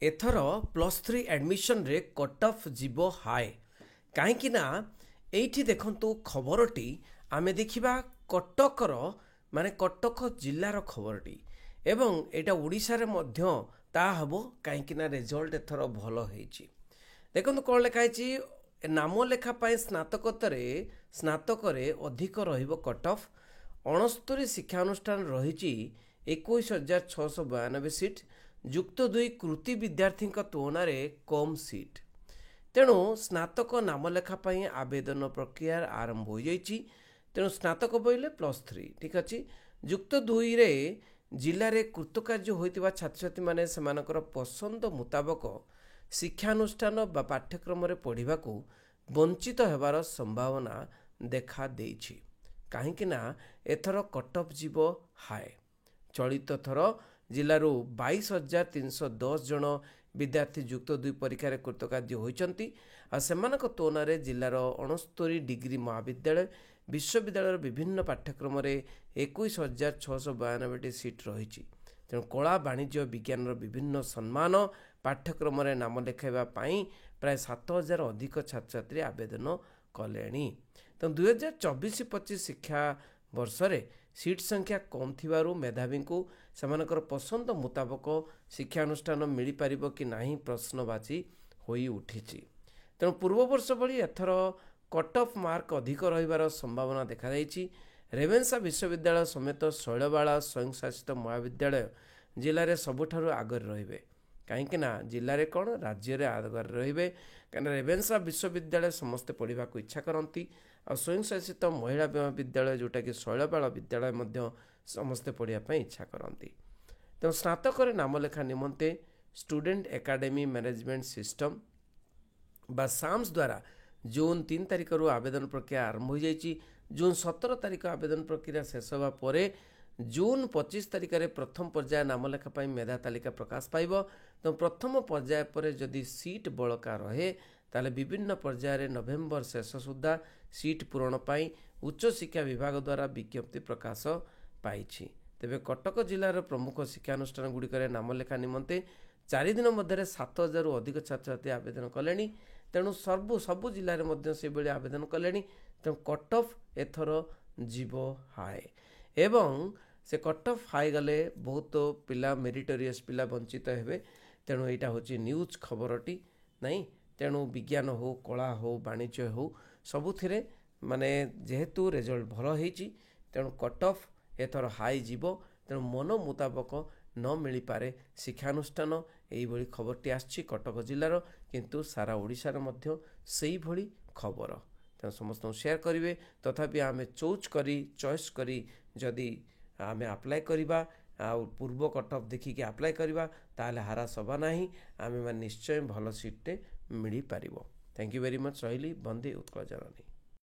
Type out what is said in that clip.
एथर +3 admission रे cut off जीवो high कहीं एठी देखंतु खबरटी आमे देखिबा कटकर माने कटक जिल्लार खबरटी एवं एटा ओडिशा रे मध्य ता हबो कहीं रिजल्ट एथर भल होईची देखंतु कोन लेखाइची नाम लेखा पाए स्नातकरे अधिक रहिबो कट ऑफ 69 शिक्षानुष्ठान रहिची 21,692 सीट युक्त 2 कृति विद्यार्थी तुलन कम सीट तेणु स्नातक नामलेखा आवेदन प्रक्रिया आरंभ हो जाइए। तेणु स्नातक बोले +3 ठीक अच्छे युक्त 2 रे जिले में कृतकार्य होता छात्र छात्री मैंने से पसंद मुताबक शिक्षानुष्ठान बा पाठ्यक्रम पढ़ा वंचित होबार संभावना देखा देइछि कहीं एथर कट ऑफ जीव हाई चलित थर जिलू 22,310 जन विद्यार्थी युक्त 2 परीक्षा कृतकार्य होती तुलन जिलार 69 डिग्री महाविद्यालय विश्वविद्यालय विभिन्न पाठ्यक्रम 21,692 सीट रही। तेणु कला वाणिज्य विज्ञान विभिन्न सम्मान पाठ्यक्रम नाम लेखाइबा प्राय 7,000 अधिक छात्र छात्री आवेदन कले। तो 2024-25 शिक्षा वर्ष रे सीट संख्या कम थिबारु मेधावी को सेमानकर पसंद मुताबक शिक्षानुष्ठान मिल पारिबो कि नहीं प्रश्नवाची होई उठिछि। तेणु पूर्व वर्ष भली एथर कट ऑफ मार्क अधिक रहिबार संभावना देखा जाइछि। रेवेन्सा विश्वविद्यालय समेत शैलबाला स्वयंशासित महाविद्यालय जिले में सबुठारु आगे रहिबे कहीं जिले में कौन राज्य में आगे रहिबे कहीं रेवेन्सा विश्वविद्यालय समस्ते पढ़ा को इच्छा करती और स्वयंशासित महिला महाविद्यालय जोटा कि शैलबाला विद्यालय मध्य समस्ते पढ़ाई इच्छा करती। तेणु स्नातक नाम लेखा निमंते स्टूडेंट एकेडमी मैनेजमेंट सिस्टम बा साम्स द्वारा जून 3 तारिख आवेदन प्रक्रिया आरंभ हो जाइए। जून 17 तारिख आवेदन प्रक्रिया शेष होगा पर जून 25 तारिख में प्रथम पर्याय नाम लेखा मेधा तालिका प्रकाश पाइब। तो प्रथम पर्याय पर जदि सीट बलका रहे ताले विभिन्न पर्याय नवेम्बर शेष सुधा सीट पूरण पाई उच्च शिक्षा विभाग द्वारा विज्ञप्ति प्रकाश पाई। तेबे कटक जिलार प्रमुख शिक्षानुष्ठान गुड़िक नाम लेखा निमंते 4 दिन मध्य 7,000 अधिक छात्र छात्री आवेदन कले। तेणु सबु जिले में से बेले आवेदन कले। तेणु कट ऑफ एथर जीव हाई एवं से कट ऑफ हाई गले बहुत पिला मेरिटोरियस पिला वंचित हेबे। तेणु यहाँ हूँ न्यूज खबरटी नहीं। तेणु विज्ञान हो कला हो वाणिज्य हो सबुथिरे माने जेहेतु रिजल्ट भल होईची तेणु कट ऑफ एथर हाई जीव। तेणु मन मुताबक न मिल पारे शिक्षानुष्ठान यही खबरटी आछि कटक जिलार किंतु सारा ओडिशार मध्य सेही भली खबर। तेणु समस्त शेयर करेंगे तथापि आम चॉइस करी जदि आम अप्लाई करवा पूर्व कट ऑफ देखिकी अप्लाई करवा ताले हारा सभा नहीं आम निश्चय भल सीटे मिल पार। Thank you very much. रही बंदे उत्कल जननी।